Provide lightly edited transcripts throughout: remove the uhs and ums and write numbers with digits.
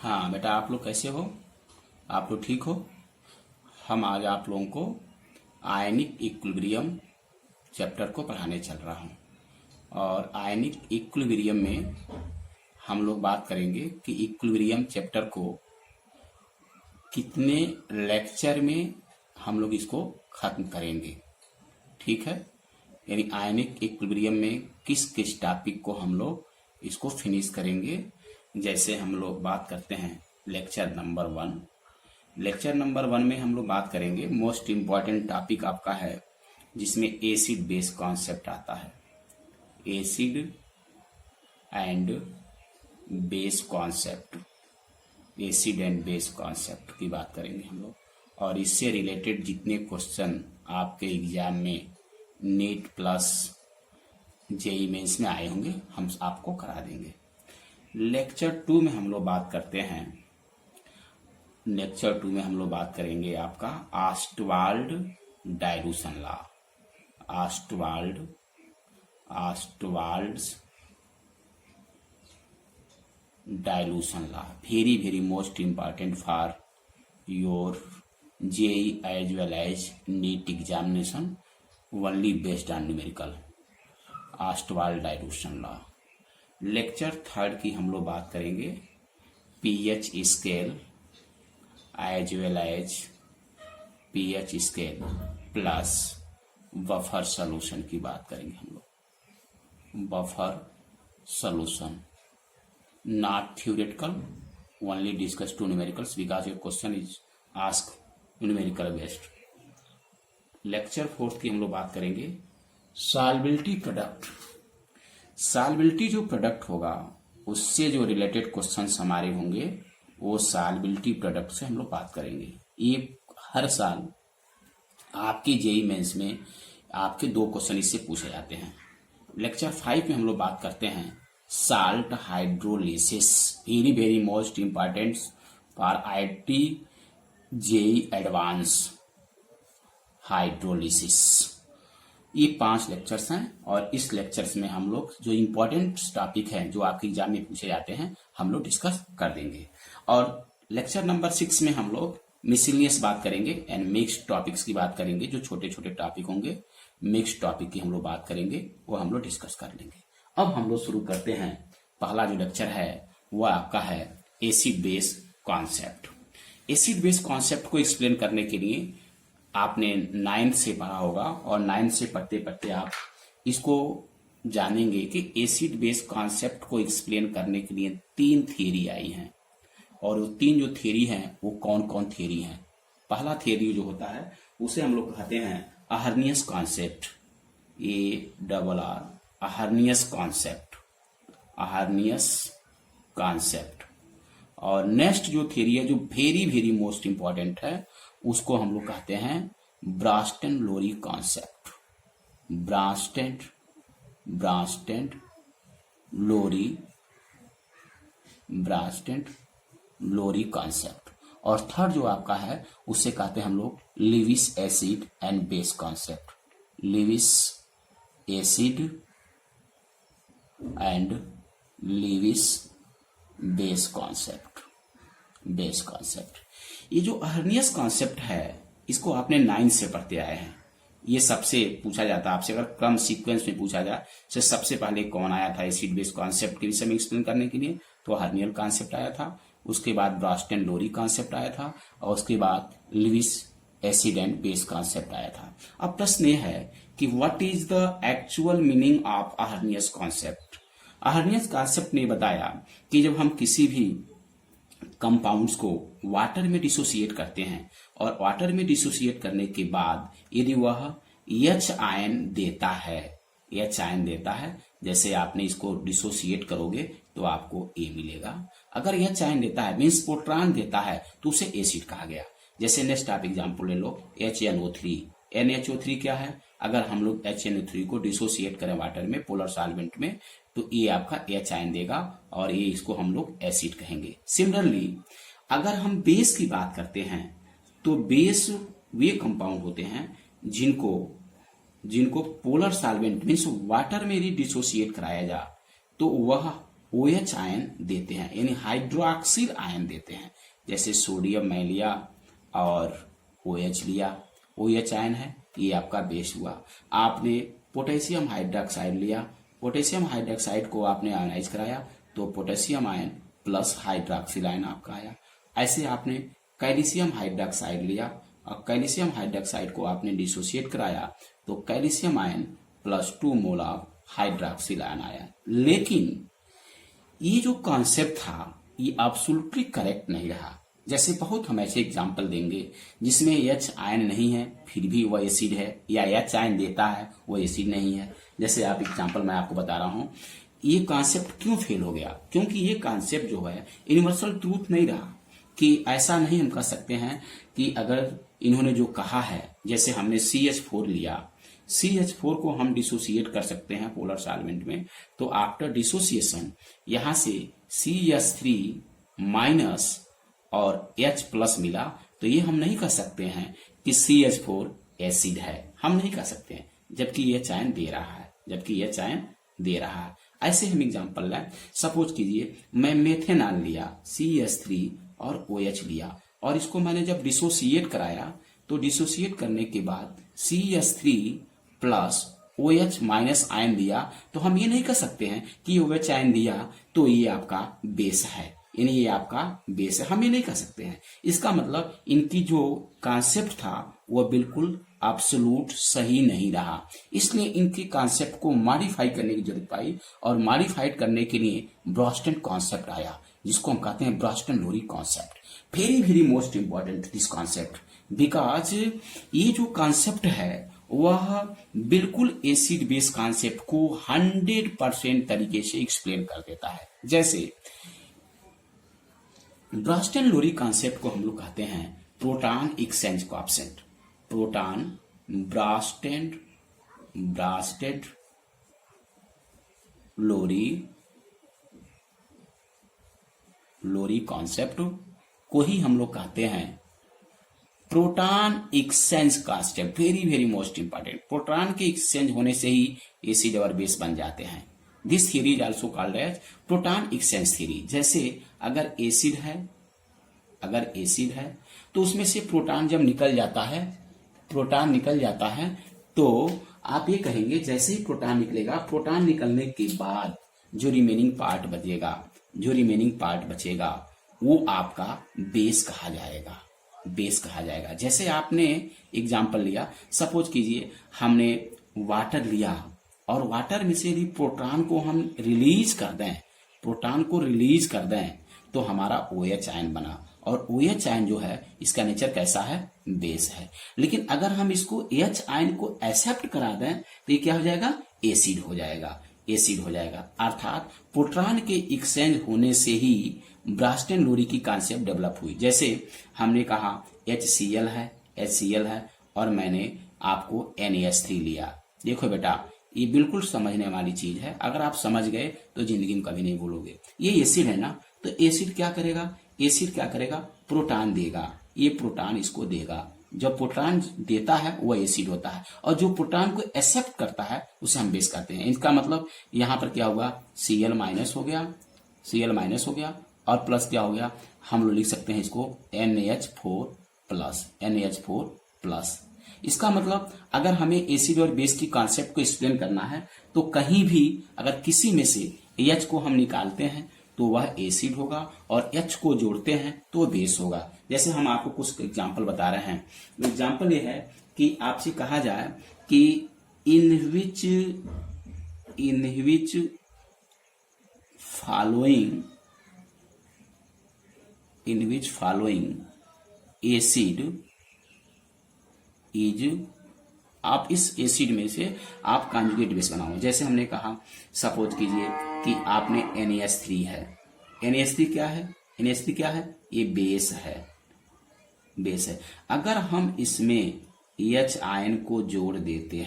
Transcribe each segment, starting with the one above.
हाँ बेटा, आप लोग कैसे हो? आप लोग ठीक हो? हम आज आप लोगों को आयनिक इक्विलिब्रियम चैप्टर को पढ़ाने चल रहा हूँ। और आयनिक इक्विलिब्रियम में हम लोग बात करेंगे कि इक्विलिब्रियम चैप्टर को कितने लेक्चर में हम लोग इसको खत्म करेंगे। ठीक है, यानी आयनिक इक्विलिब्रियम में किस किस टॉपिक को हम लोग इसको फिनिश करेंगे। जैसे हम लोग बात करते हैं लेक्चर नंबर 1। लेक्चर नंबर 1 में हम लोग बात करेंगे, मोस्ट इम्पॉर्टेंट टॉपिक आपका है जिसमें एसिड बेस कॉन्सेप्ट आता है। Acid and base concept, acid and base concept की बात करेंगे हम लोग। और इससे रिलेटेड जितने क्वेश्चन आपके एग्जाम में नीट प्लस जेई मेंस में आए होंगे हम आपको करा देंगे। लेक्चर 2 में हम लोग बात करते हैं, लेक्चर 2 में हम लोग बात करेंगे आपका Ostwald dilution law. Ostwald's dilution law, very very most important for your JEE as well as NEET examination, only based on numerical. Ostwald dilution law. Lecture 3 की हम लोग बात करेंगे pH scale as well as pH scale plus buffer solution की बात करेंगे हम लोग। Buffer solution, not theoretical, only discuss to numericals because your question is ask numerical based. Lecture 4 की हम लोग बात करेंगे सॉल्युबिलिटी प्रोडक्ट। सॉल्युबिलिटी जो प्रोडक्ट होगा उससे जो रिलेटेड क्वेश्चंस हमारे होंगे वो सॉल्युबिलिटी प्रोडक्ट से हम लोग बात करेंगे। ये हर साल आपके जेई मेंस में आपके 2 क्वेश्चन इससे पूछे जाते हैं। लेक्चर 5 में हम लोग बात करते हैं salt hydrolysis, very very most important for IIT JEE advance hydrolysis. ये 5 लेक्चर्स हैं और इस लेक्चर्स में हम लोग जो इम्पोर्टेंट टॉपिक हैं जो आपके एग्जाम में पूछे जाते हैं हम लोग डिस्कस कर देंगे। और लेक्चर नंबर 6 में हम लोग मिसलिनियस बात करेंगे एंड मिक्स्ड टॉपिक्स की बात करेंगे। जो छोटे छोटे टॉपिक होंगे मिक्स्ड टॉपिक की हम लोग बात करेंगे, वो हम लोग डिस्कस कर लेंगे। अब हम लोग शुरू करते हैं। पहला जो लेक्चर है वो आपका है acid base concept. Acid base concept को एक्सप्लेन करने के लिए आपने 9th से पढ़ा होगा और 9th से पढ़ते पढ़ते आप इसको जानेंगे कि एसिड बेस कॉन्सेप्ट को एक्सप्लेन करने के लिए 3 थियरी आई हैं। और वो 3 जो थियरी हैं वो कौन कौन थियरी हैं। पहला थियरी जो होता है उसे हम लोग कहते हैं अहर्नियस concept, ARR, अहर्नियस concept, Arrhenius concept. और नेक्स्ट जो थियरी है जो वेरी वेरी मोस्ट इंपॉर्टेंट है उसको हम लोग कहते हैं ब्रांस्टन लोरी कॉन्सेप्ट। ब्रांस्टन लोरी कॉन्सेप्ट। और थर्ड जो आपका है उससे कहते हैं हम लोग Lewis acid and base concept. Lewis acid and Lewis base concept. ये जो अहर्नियस कॉन्सेप्ट है इसको आपने 9th से पढ़ते आए हैं। ये सबसे पूछा जाता है आपसे, अगर क्रम सीक्वेंस में पूछा जाए तो सबसे पहले कौन आया था एसिड बेस कॉन्सेप्ट के विषय में एक्सप्लेन करने के लिए, तो अहर्नियल कॉन्सेप्ट आया था। उसके बाद ब्रांस्टन लोरी कॉन्सेप्ट आया था और उसके बाद Lewis acid and base concept आया था। अब प्रश्न ये है कि what is the actual meaning of Arrhenius concept. Arrhenius concept ने बताया कि जब हम किसी भी कंपाउंड्स को वाटर में डिसोसिएट करते हैं और वाटर में डिसोसिएट करने के बाद यदि वह H आयन देता है, जैसे आपने इसको डिसोसिएट करोगे तो आपको A मिलेगा। अगर H आयन देता है मीन्स प्रोटॉन देता है तो उसे एसिड कहा गया। जैसे नेक्स्ट आप एग्जांपल ले लो HNO3। NHO3 क्या है? अगर हम लोग HNO3 को डिसोसिएट करें वाटर में पोलर सॉल्वेंट में तो ये आपका H आयन देगा और ये इसको हम लोग एसिड कहेंगे। सिमिलरली अगर हम बेस की बात करते हैं तो बेस वे कंपाउंड होते हैं जिनको पोलर सॉल्वेंट मीन्स वाटर में यदि डिसोसिएट कराया जाए तो वह OH आयन देते हैं, यानी हाइड्रोक्सिल आयन देते हैं। जैसे सोडियम मैं लिया और OH लिया, OH आयन है, ये आपका बेस हुआ। आपने पोटेशियम हाइड्रोक्साइड लिया, पोटेशियम हाइड्रोक्साइड को आपने आयनाइज कराया तो potassium ion plus hydroxyl ion आपका आया। ऐसे आपने कैल्शियम हाइड्रोक्साइड लिया और कैल्शियम हाइड्रोक्साइड को आपने डिसोसिएट कराया तो calcium ion plus 2 mole of hydroxyl ion आया। लेकिन ये जो कॉन्सेप्ट था ये एब्सोल्युटली करेक्ट नहीं रहा। जैसे बहुत हम ऐसे एग्जाम्पल देंगे जिसमें H आयन नहीं है फिर भी वह एसिड है, या H आयन देता है वो एसिड नहीं है। जैसे आप एग्जाम्पल मैं आपको बता रहा हूं, ये कॉन्सेप्ट क्यों फेल हो गया? क्योंकि ये कॉन्सेप्ट जो है यूनिवर्सल ट्रूथ नहीं रहा, कि ऐसा नहीं हम कह सकते हैं कि अगर इन्होंने जो कहा है, जैसे हमने CH4 लिया, CH4 को हम डिसोसिएट कर सकते हैं पोलर सॉल्वेंट में, तो आफ्टर डिसोसिएशन यहां से CH3 माइनस और H प्लस मिला, तो ये हम नहीं कह सकते हैं कि CH4 एसिड है, हम नहीं कह सकते हैं, जबकि H आयन दे रहा है, जबकि H आयन दे रहा है। ऐसे हम एग्जांपल लें, सपोज कीजिए मैं मेथेनॉल लिया, CH3 और OH लिया, और इसको मैंने जब डिसोसिएट कराया तो डिसोसिएट करने के बाद CH3 plus OH minus ion दिया, तो हम ये नहीं कह सकते हैं कि OH आयन दिया तो ये आपका बेस है, यानी ये आपका बेस है, हम ये नहीं कह सकते हैं। इसका मतलब इनकी जो कॉन्सेप्ट था वह बिल्कुल एब्सोल्यूट सही नहीं रहा, इसलिए इनके कॉन्सेप्ट को मॉडिफाई करने की जरूरत पाई, और मॉडिफाइड करने के लिए ब्रॉस्टन कॉन्सेप्ट आया, जिसको हम कहते हैं Bronsted Lowry concept. Very very most important this concept, because ये जो कॉन्सेप्ट है वह बिल्कुल एसिड बेस कॉन्सेप्ट को 100% तरीके से एक्सप्लेन कर देता है। जैसे ब्रॉस्टन लोरी कॉन्सेप्ट को हम लोग कहते हैं proton exchange coefficient, proton Bronsted Lowry concept को ही हम लोग कहते हैं proton exchange concept. Very very most important, proton के एक्सचेंज होने से ही एसिड और बेस बन जाते हैं। This theory is also called as proton exchange theory. जैसे अगर एसिड है तो उसमें से प्रोटॉन जब निकल जाता है तो आप ये कहेंगे, जैसे ही प्रोटॉन निकलेगा, प्रोटॉन निकलने के बाद जो रिमेनिंग पार्ट बचेगा वो आपका बेस कहा जाएगा। जैसे आपने एग्जांपल लिया, सपोज कीजिए हमने वाटर लिया और वाटर में से यदि प्रोटॉन को रिलीज कर दें तो हमारा OH आयन बना, और OH आयन जो है इसका नेचर कैसा है? बेस है। लेकिन अगर हम इसको H आयन को एक्सेप्ट करा दें तो ये क्या हो जाएगा? एसिड हो जाएगा। अर्थात प्रोटॉन के एक्सचेंज होने से ही ब्रॉस्टन लोरी की कॉन्सेप्ट डेवलप हुई। जैसे हमने कहा HCl है और मैंने आपको NaH3 लिया। देखो बेटा, ये बिल्कुल समझने वाली चीज है, अगर आप समझ गए तो जिंदगी में कभी नहीं भूलोगे। ये एसिड है ना, तो एसिड क्या करेगा? प्रोटॉन देगा, ये प्रोटॉन इसको देगा। जब प्रोटॉन देता है वह एसिड होता है, और जो प्रोटॉन को एक्सेप्ट करता है उसे हम बेस कहते हैं। इसका मतलब यहाँ पर क्या होगा? Cl माइनस हो गया और प्लस क्या हो गया? हम लोग लिख सकते हैं इसको NaH4 प्लस। इसका मतलब अगर हमें एसिड और बेस की कॉन्सेप्ट को एक्सप्लेन करना है तो कहीं भी अगर किसी में से H को हम निकालते हैं तो वह एसिड होगा, और H को जोड़ते हैं तो वह बेस होगा। जैसे हम आपको कुछ एग्जाम्पल बता रहे हैं। एग्जाम्पल ये है कि आपसे कहा जाए कि इन विच फॉलोइंग एसिड इज, आप इस एसिड में से आप कॉन्जुगेट बेस बनाओ। जैसे हमने कहा, सपोज कीजिए कि आपने NaH3 है। NaH3 क्या है? ये बेस है। अगर हम इसमें H आयन को जोड़ देते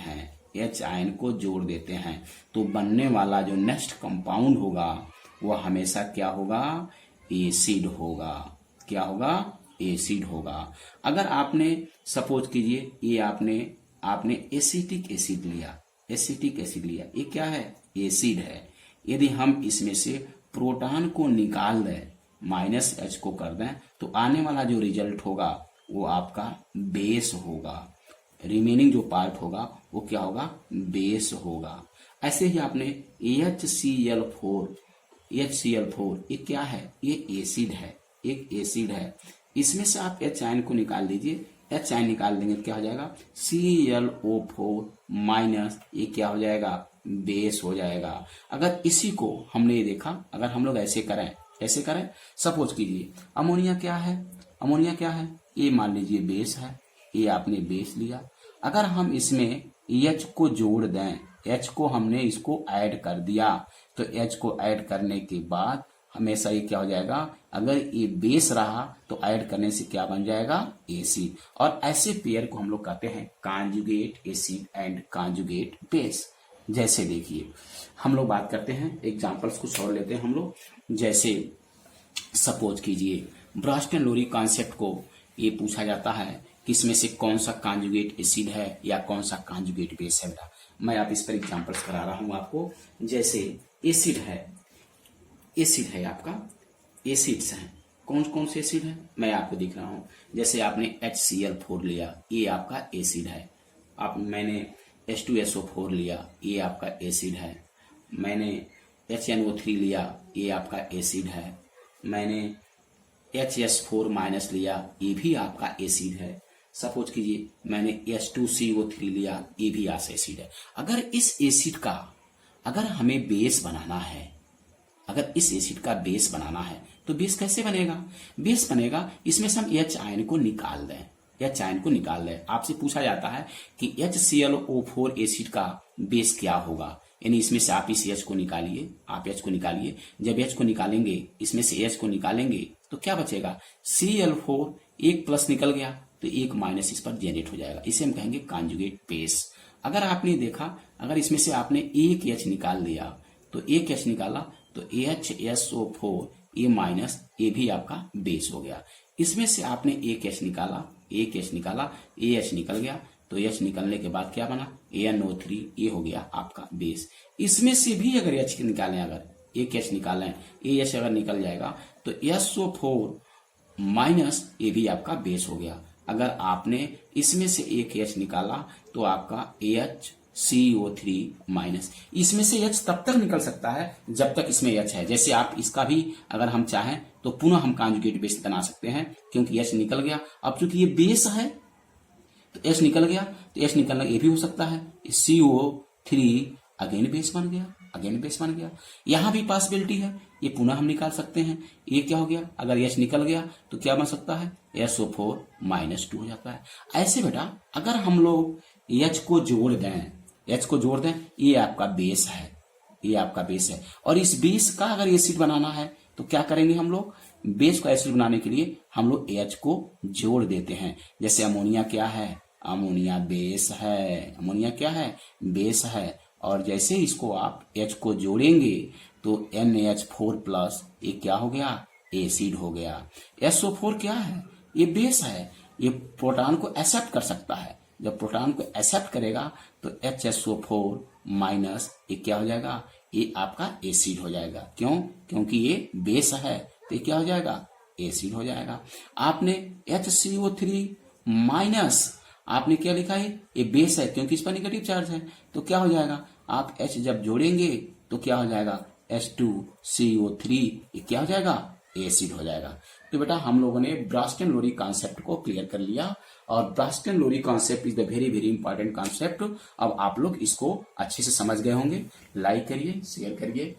हैं तो बनने वाला जो नेक्स्ट कंपाउंड होगा वह हमेशा क्या होगा? एसिड होगा। अगर आपने सपोज कीजिए ये आपने एसिटिक एसिड लिया, ये क्या है? एसिड है। यदि हम इसमें से प्रोटॉन को निकाल दें, माइनस एच को कर दें, तो आने वाला जो रिजल्ट होगा वो आपका बेस होगा। रिमेनिंग जो पार्ट होगा वो क्या होगा, बेस होगा। ऐसे ही आपने HCl4, ये क्या है, ये एसिड है, एक एसिड है। इसमें से आप H आयन को निकाल दीजिए, H आयन निकाल देंगे तो क्या हो जाएगा, ClO4 माइनस, ये क्या हो जाएगा, बेस हो जाएगा। अगर इसी को हमने देखा, अगर हम लोग ऐसे करें, सपोज कीजिए अमोनिया क्या है, ये मान लीजिए बेस है, ये आपने बेस लिया। अगर हम इसमें H को जोड़ दें, H को हमने इसको ऐड कर दिया, तो H को ऐड करने के बाद हमेशा ये क्या हो जाएगा, अगर ये बेस रहा तो ऐड करने से क्या बन जाएगा, एसिड। और ऐसे पेयर को हम लोग कहते हैं conjugate acid and conjugate base. जैसे देखिए हम लोग बात करते हैं, एग्जांपल्स कुछ और लेते हैं हम लोग। जैसे सपोज कीजिए ब्रास्टन लोरी कॉन्सेप्ट को ये पूछा जाता है कि इसमें से कौन सा कॉन्जुगेट एसिड है या कौन सा कॉन्जुगेट बेस है। मैं आप इस पर एग्जांपल्स करा रहा हूं आपको। जैसे एसिड है आपका, एसिड्स हैं, कौन कौन से एसिड है मैं आपको दिख रहा हूं। जैसे आपने HCl4 लिया, ये आपका एसिड है। मैंने H2SO4 लिया, ये आपका एसिड है। मैंने HNO3 लिया, ये आपका एसिड है। मैंने HS4 माइनस लिया, ये भी आपका एसिड है। सपोज कीजिए मैंने H2CO3 लिया, ये भी आपका एसिड है। अगर इस एसिड का हमें बेस बनाना है, अगर इस एसिड का बेस बनाना है तो बेस कैसे बनेगा, बेस बनेगा इसमें से हम H आयन को निकाल दें। आपसे पूछा जाता है कि HClO4 एसिड का बेस क्या होगा, यानी इसमें से आप इस H को निकालिए, जब H को निकालेंगे, इसमें से H को निकालेंगे तो क्या बचेगा, Cl4, एक प्लस निकल गया तो एक माइनस इस पर जनरेट हो जाएगा, इसे हम कहेंगे कॉन्जुगेट बेस। अगर आपने देखा, अगर इसमें से आपने एक H निकाल लिया तो एक H निकाला तो HSO4 ये माइनस, ये भी आपका बेस हो गया। इसमें से आपने एक H निकाला, ये H निकल गया, तो H निकलने के बाद क्या बना, NO3, ये हो गया आपका बेस। इसमें से भी अगर H निकालें, अगर एक H निकालें, ये H अगर निकल जाएगा तो SO4 माइनस, ये भी आपका बेस हो गया। अगर आपने इसमें से एक H निकाला तो आपका HCO3 माइनस, इसमें से H तब तक निकल सकता है जब तक इसमें H है। जैसे आप इसका भी अगर हम चाहें तो पुनः हम कॉन्जुगेट बेस बना सकते हैं, क्योंकि H निकल गया। अब चूंकि ये बेस है तो H निकल गया, तो H निकलना ये भी हो सकता है, CO3 अगेन बेस बन गया। यहां भी पॉसिबिलिटी है, ये पुनः हम निकाल सकते हैं। ये क्या हो गया, अगर H निकल गया तो क्या बन सकता है, SO4 -2 हो जाता है। ऐसे बेटा अगर हम लोग H को जोड़ दें, ये आपका बेस है, और इस बेस का अगर एसिड बनाना है तो क्या करेंगे हम लोग, बेस का एसिड बनाने के लिए हम लोग H को जोड़ देते हैं। जैसे अमोनिया क्या है, अमोनिया बेस है, और जैसे इसको आप H को जोड़ेंगे तो NH4+, ये क्या हो गया, एसिड हो गया। SO4 क्या है, ये बेस है, ये प्रोटॉन को एक्सेप्ट कर सकता है। जब प्रोटॉन को एक्सेप्ट करेगा तो HSO4 माइनस, ये क्या हो जाएगा, ये आपका एसिड हो जाएगा। क्यों, क्योंकि ये बेस है तो ये क्या हो जाएगा, एसिड हो जाएगा। आपने HCO3 माइनस, आपने क्या लिखा है, ये बेस है क्योंकि इस पर नेगेटिव चार्ज है, तो क्या हो जाएगा, आप H जब जोड़ेंगे तो क्या हो जाएगा, H2CO3, ये क्या हो जाएगा, एसिड हो जाएगा। तो बेटा हम लोगों ने ब्रास्टन लोरी कॉन्सेप्ट को क्लियर कर लिया, और Bronsted Lowry concept is the very very important concept. अब आप लोग इसको अच्छे से समझ गए होंगे। लाइक करिए, शेयर करिए,